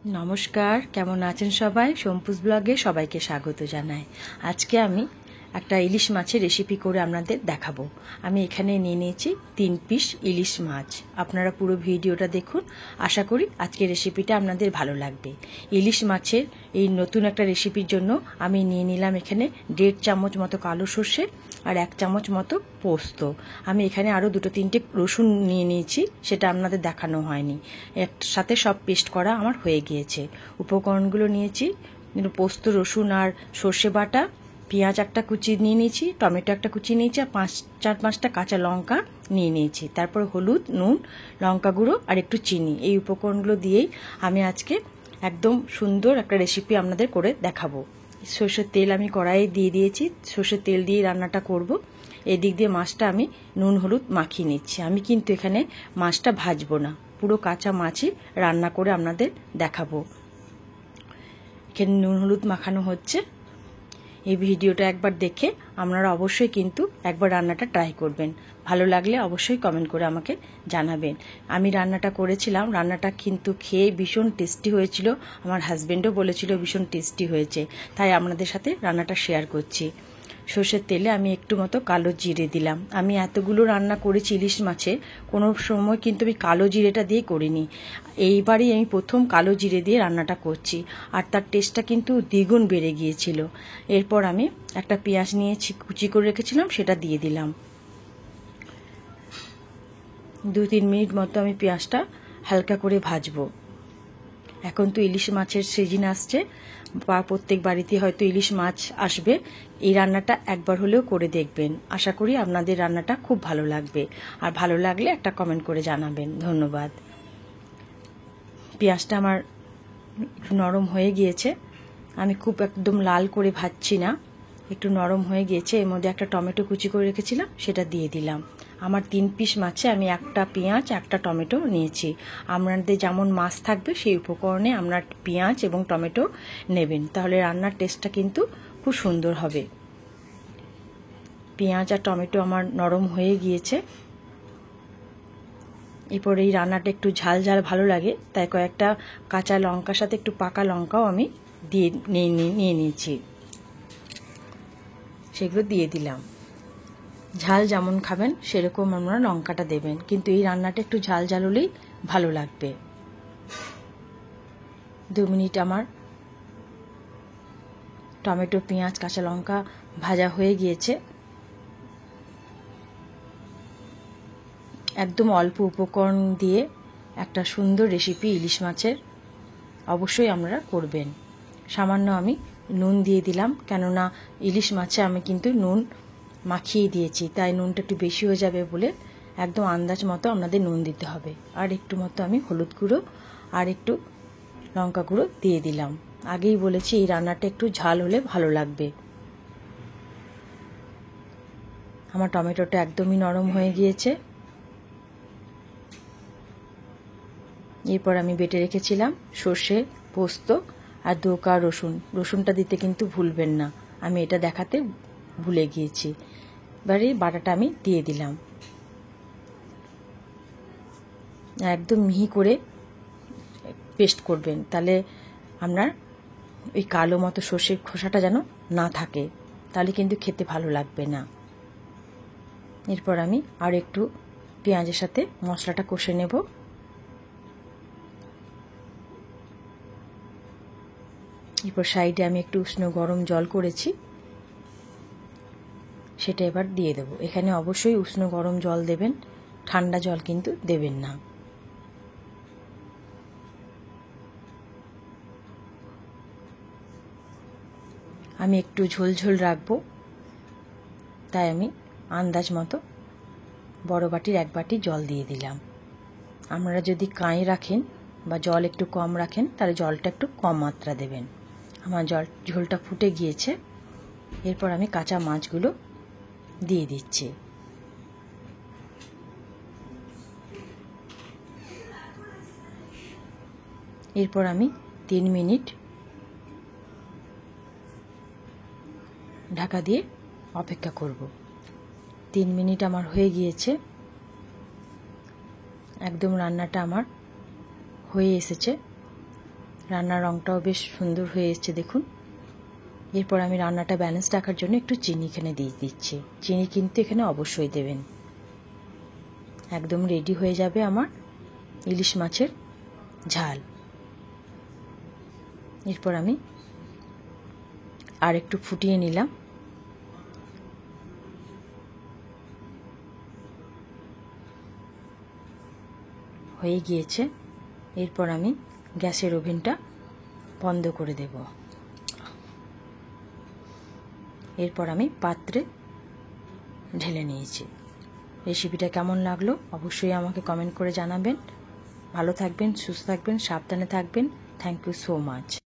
নমস্কার, কেমন আছেন সবাই? শম্পুস ব্লগে সবাইকে স্বাগত জানাই। আজকে আমি একটা ইলিশ মাছের রেসিপি করে আপনাদের দেখাবো। আমি এখানে নিয়ে নিয়েছি 3 পিস ইলিশ মাছ। আপনারা পুরো ভিডিওটা দেখুন, আশা করি আজকের রেসিপিটা আপনাদের ভালো লাগবে। ইলিশ মাছের এই নতুন একটা রেসিপির জন্য আমি নিয়ে নিলাম এখানে 1.5 চামচ মতো কালো সর্ষে আর 1 চামচ মতো পোস্ত। আমি এখানে আরও 2-3টে রসুন নিয়ে নিয়েছি, সেটা আপনাদের দেখানো হয়নি। একসাথে সব পেস্ট করা আমার হয়ে গিয়েছে। উপকরণগুলো নিয়েছি পোস্ত, রসুন আর সর্ষে বাটা, পেঁয়াজ একটা কুচি নিয়ে নিয়েছি, টমেটো একটা কুচি নিয়েছি আর 4-5টা কাঁচা লঙ্কা নিয়ে নিয়েছি। তারপর হলুদ, নুন, লঙ্কা গুঁড়ো আর একটু চিনি। এই উপকরণগুলো দিয়েই আমি আজকে একদম সুন্দর একটা রেসিপি আপনাদের করে দেখাবো। সর্ষের তেল আমি কড়াইয়ে দিয়ে দিয়েছি, সর্ষের তেল দিয়ে রান্নাটা করব। এদিক দিয়ে মাছটা আমি নুন হলুদ মাখিয়ে নিচ্ছি। আমি কিন্তু এখানে মাছটা ভাজবো না, পুরো কাঁচা মাছই রান্না করে আপনাদের দেখাবো। এখানে নুন হলুদ মাখানো হচ্ছে। এই ভিডিওটা একবার দেখে আপনারা অবশ্যই কিন্তু একবার রান্নাটা ট্রাই করবেন। ভালো লাগলে অবশ্যই কমেন্ট করে আমাকে জানাবেন। আমি রান্নাটা করেছিলাম, রান্নাটা কিন্তু খেয়ে ভীষণ টেস্টি হয়েছিল। আমার হাজবেন্ডও বলেছিল ভীষণ টেস্টি হয়েছে, তাই আপনাদের সাথে রান্নাটা শেয়ার করছি। সর্ষের তেলে আমি একটু মতো কালো জিরে দিলাম। আমি এতগুলো রান্না করেছি ইলিশ মাছে, কোনো সময় কিন্তু আমি কালো জিরেটা দিয়ে করিনি। এইবারই আমি প্রথম কালো জিরে দিয়ে রান্নাটা করছি, আর তার টেস্টটা কিন্তু দ্বিগুণ বেড়ে গিয়েছিল। এরপর আমি একটা পেঁয়াজ নিয়ে কুচি করে রেখেছিলাম, সেটা দিয়ে দিলাম। 2-3 মিনিট মতো আমি পেঁয়াজটা হালকা করে ভাজবো। এখন তো ইলিশ মাছের সিজন আসছে, বা প্রত্যেক বাড়িতে হয়তো ইলিশ মাছ আসবে। এই রান্নাটা একবার হলেও করে দেখবেন, আশা করি আপনাদের রান্নাটা খুব ভালো লাগবে। আর ভালো লাগলে একটা কমেন্ট করে জানাবেন। ধন্যবাদ। পেঁয়াজটা আমার নরম হয়ে গিয়েছে, আমি খুব একদম লাল করে ভাজছি না, একটু নরম হয়ে গিয়েছে। এর মধ্যে একটা টমেটো কুচি করে রেখেছিলাম, সেটা দিয়ে দিলাম। আমার 3 পিস মাছে আমি একটা পেঁয়াজ, একটা টমেটো নিয়েছি। আপনাদের যেমন মাছ থাকবে সেই উপকরণে আপনার পেঁয়াজ এবং টমেটো নেবেন, তাহলে রান্নার টেস্টটা কিন্তু খুব সুন্দর হবে। পেঁয়াজ আর টমেটো আমার নরম হয়ে গিয়েছে। এরপর এই রান্নাটা একটু ঝাল ঝাল ভালো লাগে, তাই কয়েকটা কাঁচা লঙ্কার সাথে একটু পাকা লঙ্কাও আমি নিয়ে নিয়েছি, সেগুলো দিয়ে দিলাম। ঝাল যেমন খাবেন সেরকম আপনারা লঙ্কাটা দেবেন, কিন্তু এই রান্নাটা একটু ঝাল ঝাল হলেই ভালো লাগবে। 2 মিনিট আমার টমেটো, পেঁয়াজ, কাঁচা লঙ্কা ভাজা হয়ে গিয়েছে। একদম অল্প উপকরণ দিয়ে একটা সুন্দর রেসিপি ইলিশ মাছের অবশ্যই আপনারা করবেন। সামান্য আমি নুন দিয়ে দিলাম, কেননা ইলিশ মাছে আমি কিন্তু নুন মাখিয়ে দিয়েছি, তাই নুনটা একটু বেশি হয়ে যাবে বলে একদম আন্দাজ মতো আপনাদের নুন দিতে হবে। আর একটু মতো আমি হলুদ গুঁড়ো আর একটু লঙ্কা গুঁড়ো দিয়ে দিলাম। আগেই বলেছি এই রান্নাটা একটু ঝাল হলে ভালো লাগবে। আমার টমেটোটা একদমই নরম হয়ে গিয়েছে। এরপর আমি বেটে রেখেছিলাম সর্ষে, পোস্ত আর 2 কোয়া রসুন। রসুনটা দিতে কিন্তু ভুলবেন না, আমি এটা দেখাতে ভুলে গিয়েছি। এবারে বাটাটা আমি দিয়ে দিলাম। একদম মিহি করে পেস্ট করবেন, তাহলে আপনার ওই কালো মতো সর্ষের খোসাটা যেন না থাকে, তাহলে কিন্তু খেতে ভালো লাগবে না। এরপর আমি আর একটু পেঁয়াজের সাথে মশলাটা কষে নেব। এরপর সাইডে আমি একটু উষ্ণ গরম জল করেছি, সেটা এবার দিয়ে দেবো। এখানে অবশ্যই উষ্ণ গরম জল দেবেন, ঠান্ডা জল কিন্তু দেবেন না। আমি একটু ঝোল ঝোল রাখবো, তাই আমি আন্দাজ মতো বড় বাটির 1 বাটি জল দিয়ে দিলাম। আপনারা যদি কাঁই রাখেন বা জল একটু কম রাখেন, তাহলে জলটা একটু কম মাত্রা দেবেন। আমার ঝোলটা ফুটে গিয়েছে। এরপর আমি কাঁচা মাছগুলো দিয়ে দিচ্ছি। এরপর আমি 3 মিনিট ঢাকা দিয়ে অপেক্ষা করব। 3 মিনিট আমার হয়ে গিয়েছে, একদম রান্নাটা আমার হয়ে এসেছে। রান্নার রঙটাও বেশ সুন্দর হয়ে এসেছে দেখুন। এরপর আমি রান্নাটা ব্যালেন্স রাখার জন্য একটু চিনি এখানে দিয়ে দিচ্ছি। চিনি কিন্তু এখানে অবশ্যই দেবেন। একদম রেডি হয়ে যাবে আমার ইলিশ মাছের ঝাল। এরপর আমি আর একটু ফুটিয়ে নিলাম। হয়ে গিয়েছে। এরপর আমি গ্যাসের ওভেনটা বন্ধ করে দেব। এরপর আমি পাত্রে ঢেলে নিয়েছি। রেসিপিটা কেমন লাগলো অবশ্যই আমাকে কমেন্ট করে জানাবেন। ভালো থাকবেন, সুস্থ থাকবেন, সাবধানে থাকবেন। Thank you so much.